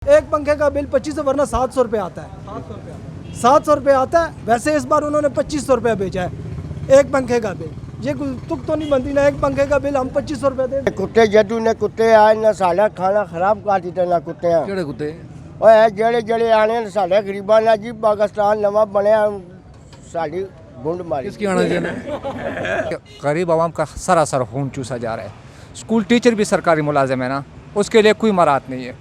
एक पंखे का बिल 2500 वरना 700 रुपये आता है। 700 रुपये आता है। वैसे इस बार उन्होंने 2500 रुपये भेजा है एक पंखे का बिल। ये तुक तो नहीं बनती ना, एक पंखे का बिल हम 2500 रुपये दें। कुत्ते जदू ने कुत्ते आए ना साढ़ा खाना खराब कर दिता ना कुत्ते ਕਿਹੜੇ ਕੁੱਤੇ ओए जेड़े जेड़े आने साढ़े गरीबां ने जी पाकिस्तान नवा बनया साड़ी गुंड मारी किसकी आना चाहिए गरीब आवाम का सरासर खून चूसा जा रहा है। स्कूल टीचर भी सरकारी मुलाजिम है ना, उसके लिए कोई मराहत नहीं है।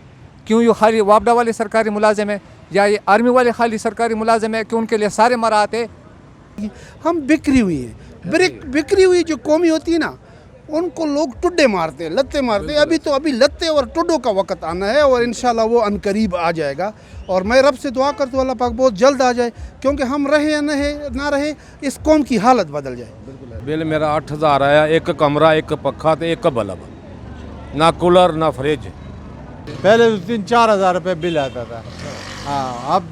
क्यों ये खाली वापडा वाले सरकारी मुलाजिम है या ये आर्मी वाले खाली सरकारी मुलाजिम है कि उनके लिए सारे मराहत है। हम बिखरी हुई हैं, बिखरी हुई जो कौमी होती है ना, उनको लोग टुड्डे मारते हैं, लत्ते मारते हैं। अभी लत्ते और टुड्डों का वक्त आना है और इंशाल्लाह वो अनकरीब आ जाएगा। और मैं रब से दुआ करता हूँ अल्लाह पाक बहुत जल्द आ जाए, क्योंकि हम रहे या ना रहे इस कौम की हालत बदल जाए। बिल मेरा 8000 आया, एक कमरा, एक पखा तो एक बल्ब, ना कूलर ना फ्रिज। पहले 3-4 हज़ार रुपये बिल आता था। हाँ, अब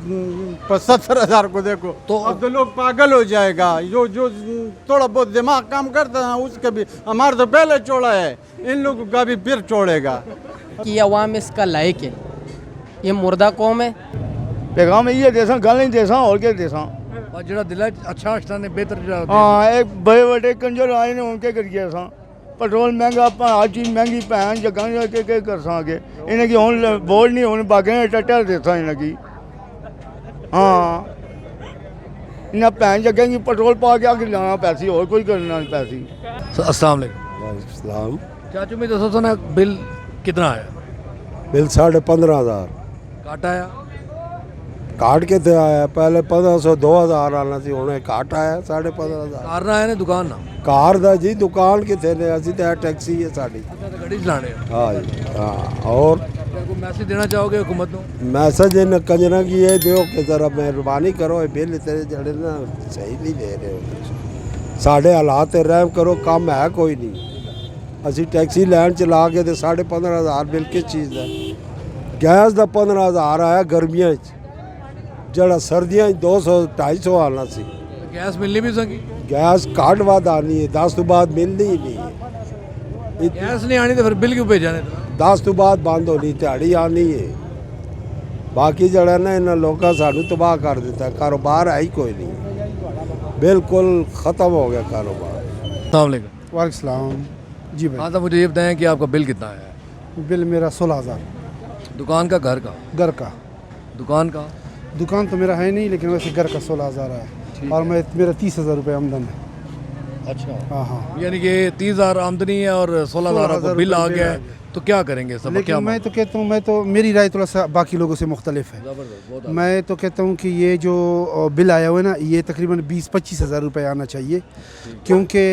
70,000 को देखो तो अब तो लोग पागल हो जाएगा। जो थोड़ा बहुत दिमाग काम करता है उसके भी, हमारा तो पहले छोड़ा है, इन लोगों का भी फिर छोड़ेगा। कि अवाम इसका लायक है, ये मुर्दा कौम है। पैगाम ये देसा गल नहीं देसा और क्या देसा। और जरा दिला अच्छा अच्छा ने बेहतर हाँ, एक बड़े बड़े कंजर आए ने उनके करिए सा पेट्रोल महंगा, हर चीज़ महंगी भैन जगह के कर सके इन्हें की हूँ बोल नहीं हूँ बाकी टट्टर देता इन्हें की। हाँ, इन्हें भैन जगह की पेट्रोल पा के आके लाना पैसी और कोई करना नहीं पैसी। अस्सलाम वालेकुम। चाचू में दसो ना बिल कितना आया? बिल 15,500 काट आया? काट के थे आया, पहले 1500-2000 आना सी, हुणे काट आया 15,500। कार ना आया ने दुकान ना कार दा जी दुकान किथे ने, असी तो टैक्सी है साड़ी। अच्छा तो गाड़ी चलाने हाँ जी हाँ। और को मैसेज देना चाहोगे हुकूमत को? मैसेज इन कंजरा की ये दो कि जरा मेहरबानी करो, ये बिल तेरे जड़े ना सही नहीं दे रहे हो, साढ़े हालात ते रहम करो, काम है कोई नहीं। असी टैक्सी लैन चला के 15,500 बिल किस चीज़ का? गैस का 15,000 आया गर्मियों जड़ा सर्दियों 200-250 आना सी। गैस मिलनी भी सकी? गैस घट वध आनी है, 10 तो बाद मिलनी ही नहीं है। गैस नहीं आनी तो फिर बिल क्यों भेजा ने? 10 तो बाद बंद होनी, दिहाड़ी आनी है। बाकी जड़ा ना इन्होंने लोगों सानू तबाह कर दिता, कारोबार है ही कोई नहीं, बिल्कुल ख़त्म हो गया कारोबार। अस्सलाम वालेकुम। वालेकुम सलाम। जी भाई। हाँ तो मुझे ये बताएं कि आपका बिल कितना आया है? बिल मेरा 16,000। दुकान का, घर का? घर का। दुकान का? दुकान तो मेरा है नहीं, लेकिन वैसे घर का 16,000 है और मेरा 30,000 रुपये आमदन है। अच्छा हाँ हाँ। यानी कि 30,000 आमदनी है और 16,000 का बिल आ गया है, तो क्या करेंगे सब? लेकिन मैं तो कहता हूँ, मेरी राय थोड़ा सा बाकी लोगों से मुख्तलिफ है। मैं तो कहता हूँ कि ये जो बिल आया हुआ है ना, ये तकरीबन 20-25 हज़ार रुपये आना चाहिए, क्योंकि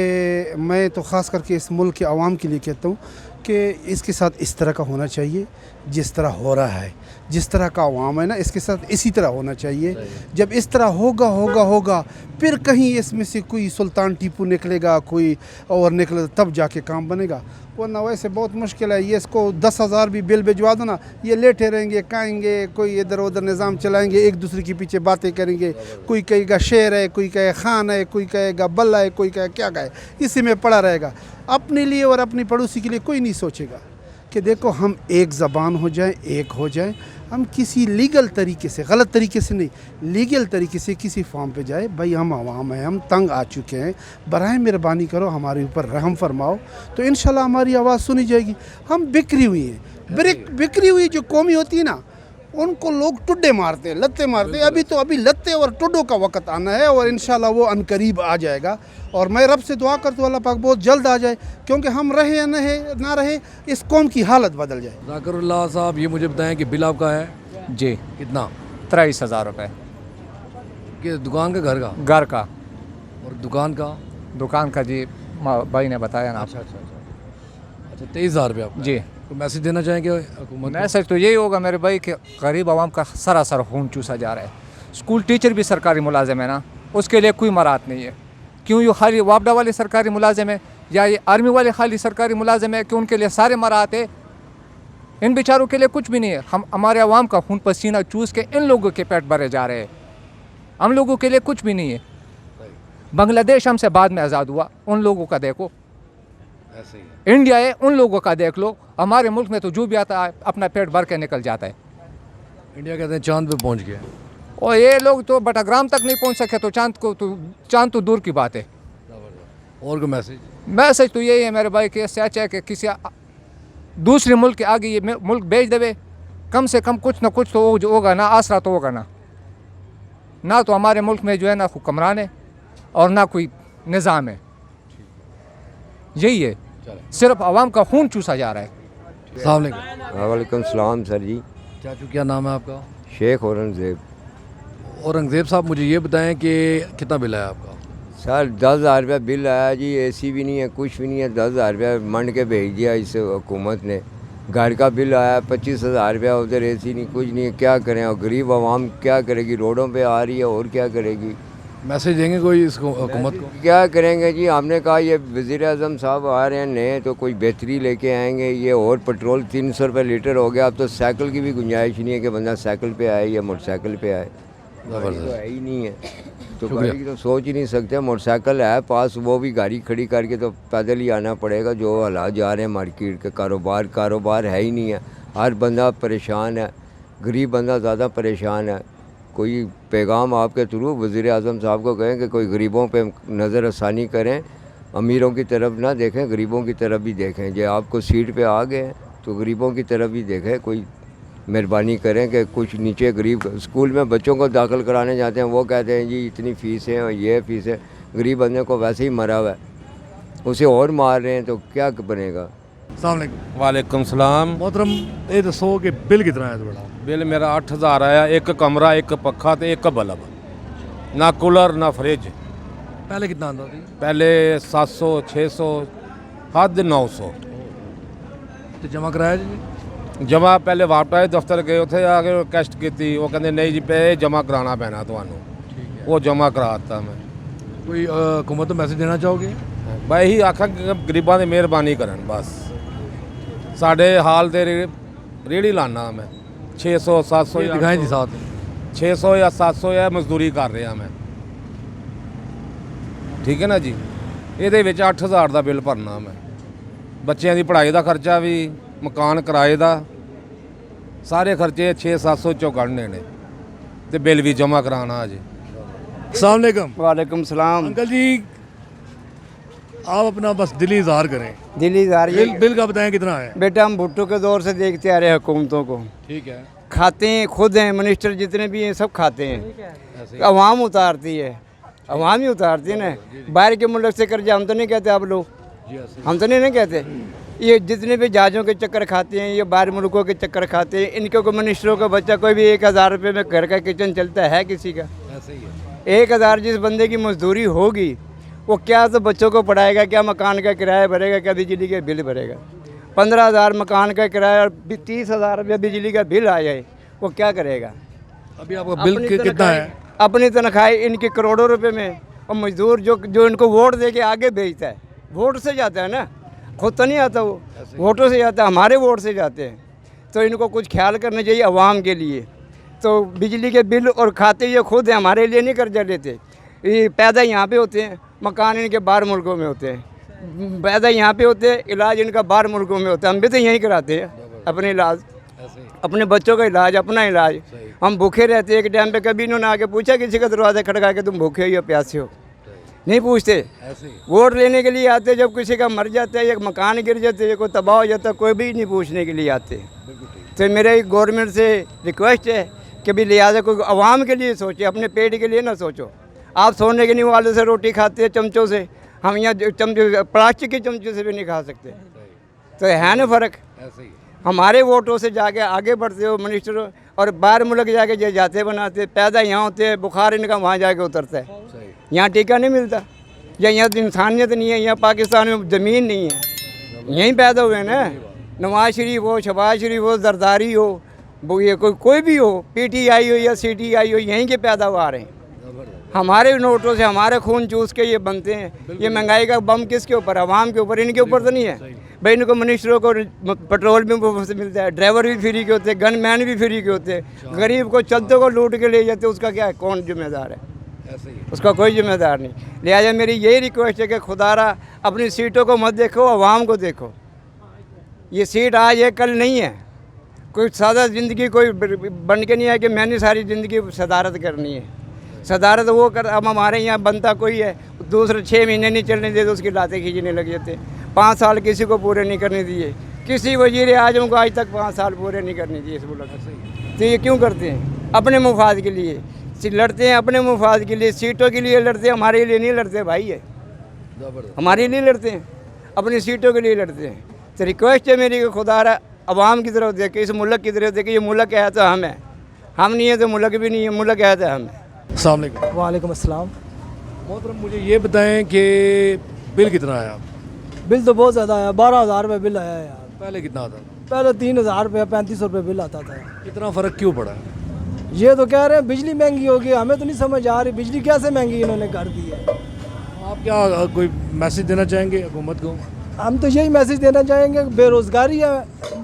मैं तो ख़ास करके इस मुल्क के आवाम के लिए कहता हूँ कि इसके साथ इस तरह का होना चाहिए जिस तरह हो रहा है। जिस तरह का आवाम है ना, इसके साथ इसी तरह होना चाहिए। जब इस तरह होगा फिर कहीं इसमें से कोई सुल्तान टीपू निकलेगा, कोई और निकले, तब जाके काम बनेगा, वरना वैसे बहुत मुश्किल है। ये इसको 10,000 भी बिल भिजवा दो ना, ये लेटे रहेंगे, खाएंगे, कोई इधर उधर निज़ाम चलाएंगे, एक दूसरे के पीछे बातें करेंगे। कोई कहेगा शेर है, कोई कहे खान है, कोई कहेगा बल्ला है, कोई कहे क्या कहे, इसी में पड़ा रहेगा। अपने लिए और अपनी पड़ोसी के लिए कोई नहीं सोचेगा कि देखो हम एक ज़बान हो जाए, एक हो जाए, हम किसी लीगल तरीके से, गलत तरीके से नहीं, लीगल तरीके से किसी फॉर्म पे जाए। भाई हम आवाम हैं, हम तंग आ चुके हैं, बराए मेहरबानी करो हमारे ऊपर रहम फरमाओ, तो इंशाल्लाह हमारी आवाज़ सुनी जाएगी। हम बिखरी हुई हैं, बिखरी हुई जो कौमी होती है ना, उनको लोग टुड्डे मारते हैं, लत्ते मारते हैं। अभी लत्ते और टुड्डों का वक्त आना है और इंशाल्लाह वो अनकरीब आ जाएगा। और मैं रब से दुआ करता हूँ अल्लाह पाक बहुत जल्द आ जाए, क्योंकि हम रहे या ना रहे इस कौम की हालत बदल जाए। ज़ाकिरुल्लाह साहब, ये मुझे बताएं कि बिल आपका है जी कितना? 23,000 रुपये। कि दुकान का, घर का? घर का। और दुकान का जी भाई ने बताया ना। अच्छा 23,000 रुपये आपका जी। तो मैसेज देना चाहेंगे हुकूमत? मैसेज तो यही होगा मेरे भाई कि गरीब आवाम का सरासर खून चूसा जा रहा है। स्कूल टीचर भी सरकारी मुलाजिम है ना, उसके लिए कोई मराहत नहीं है। क्यों ये खाली वापडा वाले सरकारी मुलाजिम है या ये आर्मी वाले खाली सरकारी मुलाजिम है कि उनके लिए सारे मराहत है? इन बेचारों के लिए कुछ भी नहीं है। हम हमारे आवाम का खून पसीना चूस के इन लोगों के पेट भरे जा रहे हैं, हम लोगों के लिए कुछ भी नहीं है। बांग्लादेश हमसे बाद में आज़ाद हुआ, उन लोगों का देखो। ऐसे ही इंडिया है, उन लोगों का देख लो। हमारे मुल्क में तो जो भी आता है अपना पेट भर के निकल जाता है। इंडिया कहते हैं चांद पे पहुंच गया। और ये लोग तो बटाग्राम तक नहीं पहुंच सके तो चांद तो दूर की बात है। और कोई मैसेज? मैसेज तो यही है मेरे भाई कि सच है कि किसी दूसरे मुल्क के आगे ये मुल्क भेज देवे, कम से कम कुछ ना कुछ तो जो होगा ना, आसरा तो होगा ना तो हमारे मुल्क में जो है ना हुक्मरान है और ना कोई निज़ाम है। यही है, सिर्फ आवाम का खून चूसा जा रहा है। अस्सलाम वालेकुम। वालेकुम सलाम सर जी। चाचू क्या नाम है आपका? शेख औरंगजेब। औरंगजेब साहब मुझे ये बताएं कि कितना बिल आया आपका? सर 10,000 रुपया बिल आया जी, एसी भी नहीं है, कुछ भी नहीं है। 10,000 रुपया मंड के भेज दिया इस हुकूमत ने। घर का बिल आया 25,000 रुपया, उधर एसी नहीं, कुछ नहीं है। क्या करें? और गरीब आवाम क्या करेगी? रोडों पे आ रही है और क्या करेगी? मैसेज देंगे कोई इस हुकूमत को? क्या करेंगे जी? हमने कहा ये वज़ीर आज़म साहब आ रहे हैं नए, तो कोई बेहतरी लेके आएंगे। ये और पेट्रोल 300 रुपये लीटर हो गया। अब तो साइकिल की भी गुंजाइश नहीं है कि बंदा साइकिल पे आए या मोटरसाइकिल पे आए। गाड़ी तो है ही नहीं है, तो गाड़ी की तो सोच ही नहीं सकते। मोटरसाइकिल है पास, वो भी गाड़ी खड़ी करके तो पैदल ही आना पड़ेगा। जो हालात जा रहे हैं मार्केट के, कारोबार है ही नहीं है। हर बंदा परेशान है, गरीब बंदा ज़्यादा परेशान है। कोई पैगाम आपके थ्रू वज़ीर आज़म साहब को कहें कि कोई गरीबों पे नज़र आसानी करें, अमीरों की तरफ ना देखें, गरीबों की तरफ भी देखें। जो आपको सीट पे आ गए हैं तो गरीबों की तरफ भी देखें। कोई मेहरबानी करें कि कुछ नीचे गरीब स्कूल में बच्चों को दाखिल कराने जाते हैं, वो कहते हैं जी इतनी फ़ीस है और ये फ़ीस है। गरीब बंदे को वैसे ही मरा हुआ है, उसे और मार रहे हैं, तो क्या बनेगा? अस्सलाम वालेकुम। वालेकुम सलाम। मोहतरम ये दसो कि बिल कितना है थोड़ा? बिल मेरा 8,000 आया। एक कमरा, एक पक्खा तो एक बल्ब, ना कूलर ना फ्रिज। पहले कितना आंदा थी? पहले 700 600 हद 900। तो जमा कराया जी? जमा पहले वापस दफ्तर गए, उत्थे आके कैस्ट की, वो कहते नहीं जी पे जमा कराना पैना तुहानू। वो जमा कराता मैं। कोई हुकूमत को मैसेज देना चाहोगे? मैं यही आखा कि गरीबां की मेहरबानी करन बस। साढ़े हाल दे रेड़ी लाना मैं 600 700 दिखाएं जी साथ 600 या 700 या मजदूरी कर रहा मैं, ठीक है ना जी। ਇਹਦੇ ਵਿੱਚ 8,000 ਦਾ ਬਿੱਲ ਭਰਨਾ ਮੈਂ। ਬੱਚਿਆਂ ਦੀ ਪੜ੍ਹਾਈ ਦਾ ਖਰਚਾ ਵੀ, ਮਕਾਨ ਕਿਰਾਏ ਦਾ, ਸਾਰੇ ਖਰਚੇ 6-700 ਚੋਂ ਕੱਢਣੇ ਨੇ ਤੇ ਬਿੱਲ ਵੀ ਜਮ੍ਹਾਂ ਕਰਾਉਣਾ ਅਜੇ। अस्सलाम वालेकुम। वालेकुम सलाम। अंकल जी आप अपना बस दिली इजहार करें। दिल्ली जा रही बिल का बताएं कितना है? बेटा हम भुट्टो के दौर से देखते आ रहे हैं हुकूमतों को, ठीक है, खाते हैं, खुद हैं मिनिस्टर जितने भी हैं सब खाते हैं। अवाम उतारती है, अवाम ही उतारती है ना। बाहर के मुल्क से कर्जा हम तो नहीं कहते, आप लोग हम तो नहीं कहते। ये जितने भी जहाज़ों के चक्कर खाते हैं, ये बाहर मुल्कों के चक्कर खाते हैं। इनके को मिनिस्टरों का बच्चा कोई भी 1,000 रुपये में घर का किचन चलता है किसी का? ऐसे ही है। 1,000 जिस बंदे की मजदूरी होगी वो क्या तो बच्चों को पढ़ाएगा, क्या मकान का किराया भरेगा, क्या बिजली का बिल भरेगा। 15,000 मकान का किराया और 30,000 रुपया बिजली का बिल आ जाए, वो क्या करेगा? अभी आपका बिल कितना है? अपनी तनख्वाही इनके करोड़ों रुपए में, और मजदूर जो इनको वोट दे के आगे भेजता है, वोट से जाता है ना, खुद तो नहीं आता, वो वोटों से जाता है, हमारे वोट से जाते हैं। तो इनको कुछ ख्याल करना चाहिए अवाम के लिए। तो बिजली के बिल और खाते ये खुद हैं, हमारे लिए नहीं कर्जा लेते। ये पैदा यहाँ पे होते हैं, मकान इनके बाहर मुल्कों में होते हैं। पैदा यहाँ पे होते हैं, इलाज इनका बाहर मुल्कों में होता है। हम भी तो यहीं कराते हैं अपने इलाज, अपने बच्चों का इलाज, अपना इलाज। हम भूखे रहते हैं, एक टाइम पे कभी इन्होंने आके पूछा किसी का दरवाज़ा खड़का के तुम भूखे हो या प्यासे हो? नहीं पूछते। वोट लेने के लिए आते, जब किसी का मर जाता है या मकान गिर जाते हैं, कोई तबाह हो जाता है, कोई भी नहीं पूछने के लिए आते। तो मेरे गवर्नमेंट से रिक्वेस्ट है कि भी लिहाजा कोई आवाम के लिए सोचे, अपने पेट के लिए ना सोचो। आप सोने के नहीं वाले से रोटी खाते हैं चमचों से, हम यहाँ चमचे प्लास्टिक के चमचे से भी नहीं खा सकते। तो है ना फ़र्क? हमारे वोटों से जाके आगे बढ़ते हो मिनिस्टर, और बाहर मुल्क जाके जो जाते बनाते, पैदा यहाँ होते हैं, बुखार इनका वहाँ जाके उतरता है। यहाँ टीका नहीं मिलता, या यहाँ इंसानियत नहीं है, यहाँ पाकिस्तान में ज़मीन नहीं है, यहीं पैदा हुए ना। नवाज शरीफ हो, शहबाज शरीफ हो, जरदारी हो, वो ये कोई भी हो, PTI हो या CTI हो, यहीं के पैदावार हैं। हमारे नोटों से हमारे खून चूस के ये बनते हैं। ये महंगाई का बम किसके ऊपर? आवाम के ऊपर, इनके ऊपर तो नहीं है भाई। इनको मिनिस्टरों को पेट्रोल भी मुफ्त से मिलता है, ड्राइवर भी फ्री के होते हैं, गन मैन भी फ्री के होते हैं। गरीब को चलते को लूट के ले जाते, उसका क्या है? कौन जिम्मेदार है? उसका कोई जिम्मेदार नहीं। लिहाजा मेरी यही रिक्वेस्ट है कि खुदारा अपनी सीटों को मत देखो, आवाम को देखो। ये सीट आज है कल नहीं है, कोई सादा ज़िंदगी कोई बन के नहीं है कि मैंने सारी ज़िंदगी सदारत करनी है। सदारत वो कर, अब हमारे यहाँ बनता कोई है, दूसरे 6 महीने नहीं चलने देते, उसकी लातें खींचने लग जाते। 5 साल किसी को पूरे नहीं करने दिए, किसी वजीर आजम को आज तक 5 साल पूरे नहीं करने दिए इस मुल्क से। तो ये क्यों करते हैं? अपने मुफाद के लिए लड़ते हैं, अपने मुफाद के लिए, सीटों के लिए लड़ते हैं, हमारे लिए नहीं लड़ते भाई। है हमारे लिए लड़ते हैं, अपनी सीटों के लिए लड़ते हैं। तो रिक्वेस्ट है मेरी कि खुदा अवाम की तरफ देखे, इस मुल्क की तरफ देखे। ये मुल्क है तो हम है, हम नहीं है तो मुल्क भी नहीं है, मुल्क है तो हम है। अस्सलाम वालेकुम। वालेकुम अस्सलाम। मोहतरम मुझे ये बताएं कि बिल कितना आया? बिल तो बहुत ज़्यादा आया, 12,000 रुपये बिल आया है यार। पहले कितना आता? पहले 3,000 रुपये 3500 रुपये बिल आता था। इतना फ़र्क क्यों पड़ा? ये तो कह रहे हैं बिजली महंगी होगी, हमें तो नहीं समझ आ रही बिजली कैसे महंगी इन्होंने कर दी है। आप क्या कोई मैसेज देना चाहेंगे हुकूमत को? हम तो यही मैसेज देना चाहेंगे, बेरोज़गारी है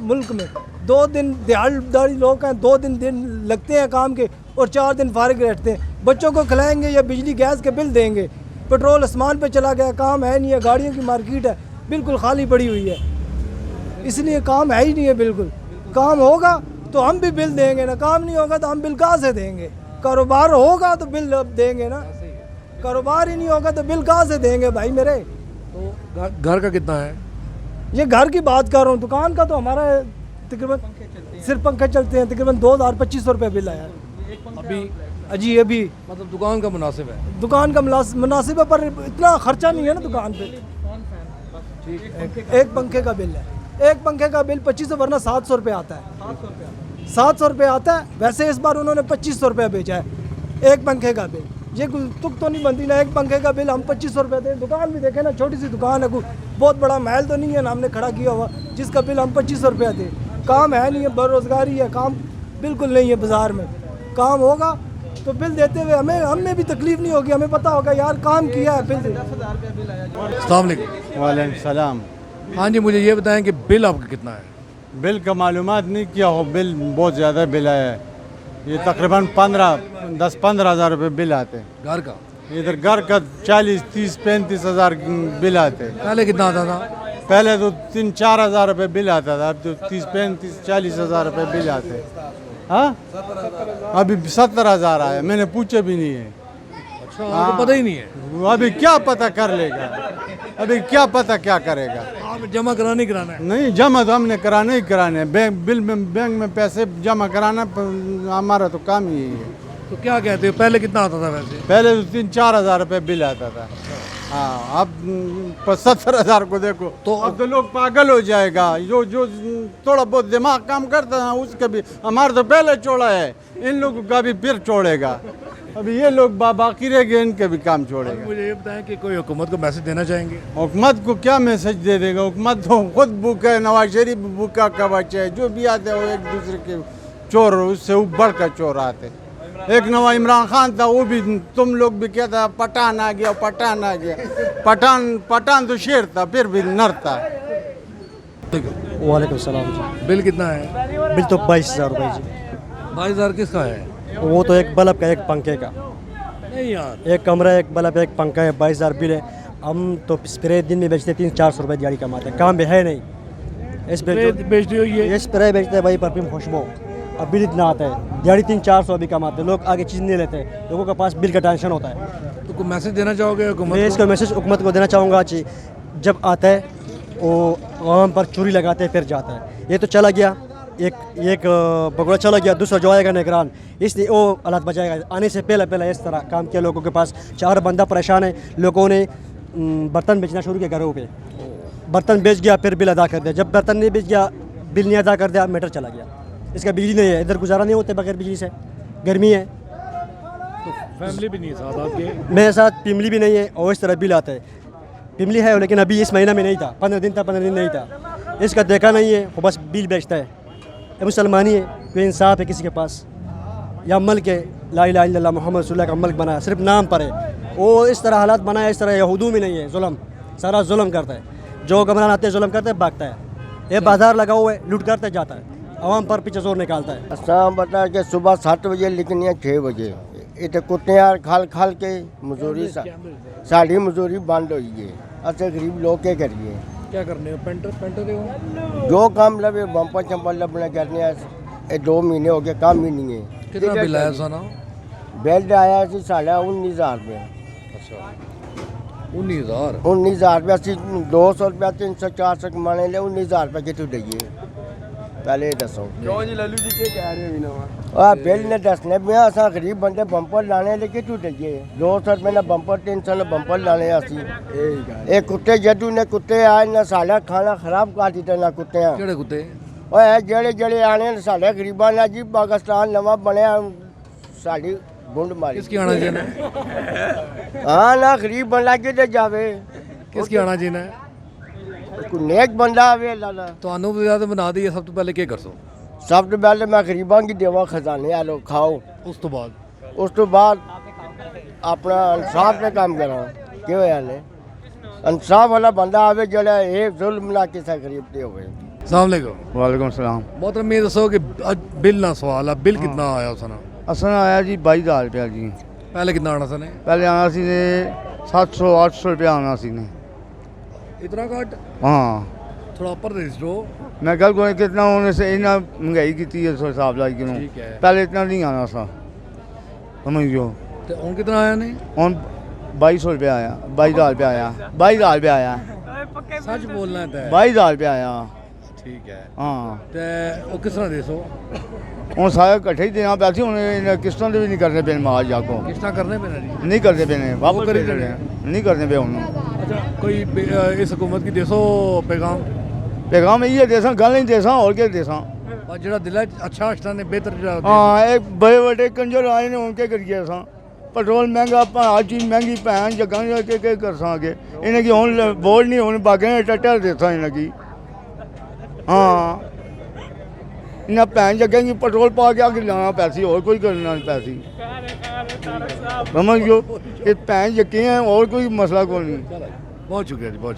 मुल्क में। 2 दिन दिहाड़ी लोग हैं, 2 दिन लगते हैं काम के और 4 दिन फारिग रहते हैं। बच्चों को खिलाएंगे या बिजली गैस के बिल देंगे? पेट्रोल आसमान पे चला गया, काम है नहीं है, गाड़ियों की मार्केट है बिल्कुल खाली पड़ी हुई है, इसलिए काम है ही नहीं है बिल्कुल। काम होगा तो हम भी बिल देंगे ना, काम नहीं होगा तो हम बिल कहाँ से देंगे? कारोबार होगा तो बिल देंगे ना, कारोबार ही नहीं होगा तो बिल कहाँ से देंगे भाई मेरे? तो घर का कितना है? ये घर की बात कर रहा हूँ, दुकान का तो हमारा तकरीबन सिर्फ पंखे चलते हैं, तकरीबन 2,2500 रुपये बिल आया अभी। अजी अभी मतलब दुकान का मुनासिब है? दुकान का मुनासिब है, पर इतना खर्चा नहीं है ना दुकान पे। एक पंखे का बिल है, एक पंखे का बिल 2500, वरना 700 रुपये आता है। 700 रुपये आता है। वैसे इस बार उन्होंने 2500 रुपये बेचा है एक पंखे का बिल। ये कोई तुक तो नहीं बनती ना, एक पंखे का बिल हम 2500 रुपये दें। दुकान भी देखें ना, छोटी सी दुकान है, कोई बहुत बड़ा महल तो नहीं है ना हमने खड़ा किया हुआ जिसका बिल हम 2500 रुपया दें। काम है नहीं है, बेरोज़गारी है, काम बिल्कुल नहीं है बाज़ार में। काम होगा तो बिल देते हुए हमें भी तकलीफ नहीं होगी, हमें पता होगा यार काम किया है, बिल दे। अस्सलाम वालेकुम। वालेकुम सलाम। हाँ जी, मुझे ये बताएं कि बिल आपका कितना है? बिल का मालूमात नहीं किया हो, बिल बहुत ज़्यादा बिल आया है। ये तकरीबन 10-15 हज़ार रुपये बिल आते हैं घर का। इधर। घर का 40-30-35 हज़ार बिल आते हैं। पहले कितना आता था? पहले तो 3-4 हज़ार रुपये बिल आता था, अब तो 30-35-40 हज़ार रुपये बिल आते हैं। हाँ, अभी 70 हज़ार आया, मैंने पूछे भी नहीं है। अच्छा, आपको पता ही नहीं है? अभी क्या पता कर लेगा, अभी क्या पता क्या करेगा। आप जमा कराना ही कराना है? नहीं, जमा तो हमने कराने ही कराने हैं। बैंक में पैसे जमा कराना हमारा तो काम ही यही है। तो क्या कहते हो, पहले कितना आता था वैसे? पहले तो 3-4 हज़ार रुपये बिल आता था। हाँ, अब 70 हज़ार को देखो तो अब तो लोग पागल हो जाएगा। जो थोड़ा बहुत दिमाग काम करता है उसका भी, हमारा तो पहले छोड़ा है, इन लोगों का भी फिर छोड़ेगा। अभी ये लोग बाकी रह गए, इनके भी काम छोड़ेगा। मुझे ये बताएं कि कोई हुकूमत को मैसेज देना चाहेंगे? हुकूमत को क्या मैसेज दे देगा? हुकूमत तो खुद भूखा है, नवाज शरीफ भूखा का बच्चा है, जो भी आते हैं वो एक दूसरे के चोर, उससे बढ़ कर चोर आते। एक नवा इमरान खान था, वो भी तुम लोग भी कहता पठान आ गया, पठान आ गया। पठान तो शेर था, फिर भी नर था। वालेकुम सलाम जी। बिल कितना है? बिल तो 22,000 रुपये जी। 22,000 किसका है? वो तो एक बल्ब का, एक पंखे का। नहीं यार, एक कमरा, एक बल्ब, एक पंखा है, 22,000 बिल है। हम तो स्प्रे दिन में बेचते 300-400 रुपये दिहाड़ी कमाते हैं, काम भी है नहीं। स्प्रे बेचती हो ये? स्प्रे बेचते हैं भाई, परफ्यूम, खुशबू। अब बिल इतना आता है, दिहाड़ी 300-400 अभी कमाते हैं लोग, आगे चीज़ नहीं लेते, लोगों के पास बिल का टेंशन होता है। तो कोई मैसेज देना चाहोगे हुकूमत मैं को? इसका मैसेज हुकूमत को देना चाहूँगा कि जब आता है वो आवाम पर चोरी लगाते हैं फिर जाता है। ये तो चला गया, एक बगुड़ा चला गया, दूसरा जो आएगा निगरान, इसलिए वो हालात बचाएगा। आने से पहले इस तरह काम किया लोगों के पास। 4 बंदा परेशान है, लोगों ने बर्तन बेचना शुरू किया घरों पे। बर्तन बेच गया, फिर बिल अदा कर दिया। जब बर्तन नहीं बेच गया, बिल नहीं अदा कर दिया, मीटर चला गया। इसका बिजली नहीं है, इधर गुजारा नहीं होते बगैर बिजली से, गर्मी है। तो फैमिली भी नहीं है साथ आपके? मेरे साथ फैमिली भी नहीं है और इस तरह बिल आता है। फैमिली है लेकिन अभी इस महीना में नहीं था, 15 दिन था, 15 दिन नहीं था। इसका देखा नहीं है, वो बस बिल बेचता है। मुसलमानी है, कोई इंसाफ है किसी के पास? या मल्क है, ला इलाहा इल्लल्लाह मुहम्मद रसूलुल्लाह का मल्क बनाया, सिर्फ नाम पर है। वो इस तरह हालात बनाया, इस तरह यहूदू में नहीं है, जुल्म, सारा जुल्म करता है। जो गमरान आते हैं जुल्म करते हैं, भागता है। ये बाजार लगा हुआ है, लूट करते जाता है, आवाम पर पीछे जोर निकालता है। शाम बता के सुबह 7 बजे निकलनी है, 6 बजे इतने कुत्ते यार खाल के मजदूरी साड़ी मजदूरी बंद हुई है। अच्छे गरीब लोग क्या करिए? क्या करने हो? पेंटर हो? जो काम लगे बंपर चंपर लबने करने ये 2 महीने हो गए, काम ही नहीं है। कितना बिल आया सोना? बिल आया सी साढ़े 19,000 रुपये। अच्छा 19,000? 19,000 रुपये असं 200 रुपया 300 400 कमाने ले 19,000 रुपये कितों दईए पहले ये दसो। क्यों जी लल्लू जी क्या कह रहे हैं ना? बिल ने दसने पे असा गरीब बंदे बंपर लाने ले कितों दईए? 200 रुपये ना बंपर 300 ना बंपर लाने असी। एक कुत्ते जदू ने कुत्ते आए ना साढ़ा खाना खराब कर दिता ना कुत्ते। ਕਿਹੜੇ ਕੁੱਤੇ? ओए जेड़े जेड़े आने ने साढ़े गरीबां ने जी पाकिस्तान नवा बनया साड़ी बुंड मारी। किसकी आना जीना? हाँ ना गरीब बंदा किते जावे? किसकी आना जीना? कोई नेक बंदा आवे लाला। ਤੁਹਾਨੂੰ ਵਿਆਹ ਬਣਾ ਦਈਏ ਸਭ ਤੋਂ ਪਹਿਲੇ ਕੀ ਕਰਸੋ? सब तो पहले मैं गरीबों की देवा खजाने आ लो खाओ। ਉਸ ਤੋਂ ਬਾਅਦ उस तो बाद अपना इंसाफ ने काम करा क्यों यार इंसाफ वाला बंदा आवे जड़ा ये जुल्म ना किसी गरीब पे होवे। अस्सलाम वालेकुम। वालेकुम सलाम। मोहतरम ये दसो कि ਅੱਜ ਬਿੱਲ ਦਾ ਸਵਾਲ ਆ, ਬਿੱਲ ਕਿੰਨਾ ਆਇਆ ਉਸਨਾ? असन आया जी 22,000 रुपया जी। ਪਹਿਲੇ ਕਿੰਨਾ ਆਣਾ ਸਨੇ? पहले आना सी ने 700-800 रुपया आना सी ने। इतना घट? हाँ थोड़ा ऊपर रजिस्ट्रो। मैं कल को कितना होने से इतना महंगाई की थी इस हिसाब लाई क्यों? ठीक है। पहले इतना नहीं आना था समझो। ਤੇ ਹੁਣ ਕਿੰਨਾ ਆਇਆ ਨੇ? ਹੁਣ 2200 रुपया आया, 22,000 रुपया आया, 22,000 रुपया आया, सच बोलना है 22,000 रुपया आया। ठीक है। हाँ ਤੇ ਉਹ ਕਿਸ ਤਰ੍ਹਾਂ ਦੇਸੋ? ਹੁਣ ਸਾਰੇ ਇਕੱਠੇ ਹੀ ਦੇਣਾ ਪਿਆ ਸੀ। ਹੁਣ ਇਹਨਾਂ ਕਿਸ਼ਤਾਂ ਦੇ ਵੀ ਨਹੀਂ ਕਰਨੇ ਪਏ ਮਾਜ ਜਾਕੋ। ਕਿਸ਼ਤਾਂ ਕਰਨੇ ਪੈਣਾ ਜੀ? ਨਹੀਂ ਕਰਦੇ ਪਏ ਨੇ ਵਾਪਸ ਕਰੀ ਕਰੀ ਜਾਣੇ। ਨਹੀਂ ਕਰਨੇ ਪਏ ਹੁਣ। अच्छा कोई इस हुकूमत की देसो पैगाम? पैगाम ये देसा गल नहीं देसा और क्या देसा। और जरा दिला अच्छा अच्छा ने बेहतर हाँ एक बड़े बड़े कंजर आए ने उनके करिए असा पेट्रोल महंगा हर चीज़ महंगी भैन जगह के कर सके इन्हें की हूँ वोट नहीं होने बाकी टट्टर देसा इन्हें की। हाँ इन्हें भैन जगह की पेट्रोल पा के आगे लाना पैसी और कोई करना पैसी समझ लो ये भैन जगे हैं और कोई मसला कोई नहीं। बहुत शुक्रिया जी बहुत।